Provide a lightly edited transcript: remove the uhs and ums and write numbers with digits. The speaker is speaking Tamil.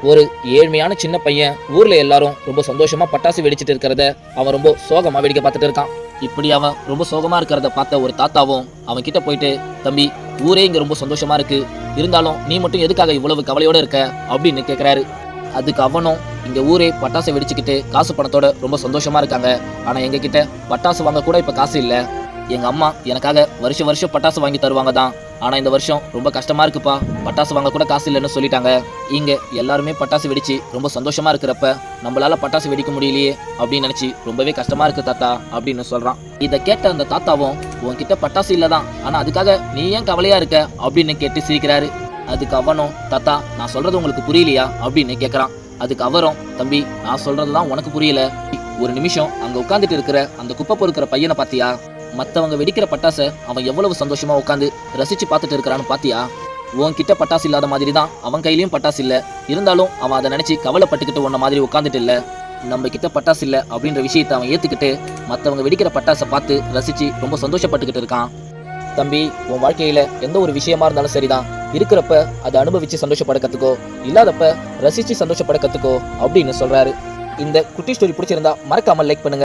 ஒரு ஏழ்மையான சின்ன பையன் ஊர்ல எல்லாரும் ரொம்ப சந்தோஷமா பட்டாசு வெடிச்சிட்டு இருக்கிறத அவன் ரொம்ப சோகமா வேடிக்கை பார்த்துட்டு இருக்கான். இப்படி அவன் ரொம்ப சோகமா இருக்கிறத பார்த்த ஒரு தாத்தாவும் அவன் கிட்ட போயிட்டு, தம்பி, ஊரே இங்க ரொம்ப சந்தோஷமா இருக்கு, இருந்தாலும் நீ மட்டும் எதுக்காக இவ்வளவு கவலையோட இருக்க அப்படின்னு கேட்கிறாரு. அதுக்கு அவனும், இங்க ஊரே பட்டாசு வெடிச்சுக்கிட்டு காசு பணத்தோட ரொம்ப சந்தோஷமா இருக்காங்க, ஆனா எங்க கிட்ட பட்டாசு வாங்க கூட இப்ப காசு இல்ல. எங்க அம்மா எனக்காக வருஷம் பட்டாசு வாங்கி தருவாங்க தான், ஆனா இந்த வருஷம் ரொம்ப கஷ்டமா இருக்குப்பா, பட்டாசு வாங்க கூட காசு இல்லைன்னு சொல்லிட்டாங்க. இங்க எல்லாருமே பட்டாசு வெடிச்சு ரொம்ப சந்தோஷமா இருக்கிறப்ப நம்மளால பட்டாசு வெடிக்க முடியலையே அப்படின்னு நினைச்சு ரொம்பவே கஷ்டமா இருக்கு தாத்தா அப்படின்னு சொல்றான். இதை கேட்ட அந்த தாத்தாவும், உன்கிட்ட பட்டாசு இல்லதான், ஆனா அதுக்காக நீ ஏன் கவலையா இருக்க அப்படின்னு கேட்டு சிரிக்கிறாரு. அதுக்கு அவனும், தாத்தா, நான் சொல்றது உங்களுக்கு புரியலையா அப்படின்னு கேட்கறான். அதுக்கு அவரும், தம்பி, நான் சொல்றதுதான் உனக்கு புரியல, ஒரு நிமிஷம் அங்க உட்காந்துட்டு இருக்கிற அந்த குப்பை பொறுக்கிற பையனை பாத்தியா? மத்தவங்க வெடிக்கிற பட்டாசை அவன் எவ்வளவு சந்தோஷமா உட்காந்து ரசிச்சு பார்த்துட்டு இருக்கிறான்னு பாத்தியா? உன்கிட்ட பட்டாசு இல்லாத மாதிரி தான் அவன் கையிலயும் பட்டாசு இல்ல, இருந்தாலும் அவன் அதை நினைச்சு கவலைப்பட்டுக்கிட்டு உன்ன மாதிரி உட்காந்துட்டு இல்ல. நம்ம கிட்ட பட்டாசு இல்ல அப்படின்ற விஷயத்தை அவன் ஏத்துக்கிட்டு மத்தவங்க வெடிக்கிற பட்டாசை பார்த்து ரசிச்சு ரொம்ப சந்தோஷப்பட்டுக்கிட்டு இருக்கான். தம்பி, உன் வாழ்க்கையில எந்த ஒரு விஷயமா இருந்தாலும் சரிதான், இருக்கிறப்ப அதை அனுபவிச்சு சந்தோஷப்பட கத்துக்கோ, இல்லாதப்ப ரசிச்சு சந்தோஷப்பட கத்துக்கோ அப்படின்னு சொல்றாரு. இந்த குட்டி ஸ்டோரி பிடிச்சிருந்தா மறக்காம லைக் பண்ணுங்க.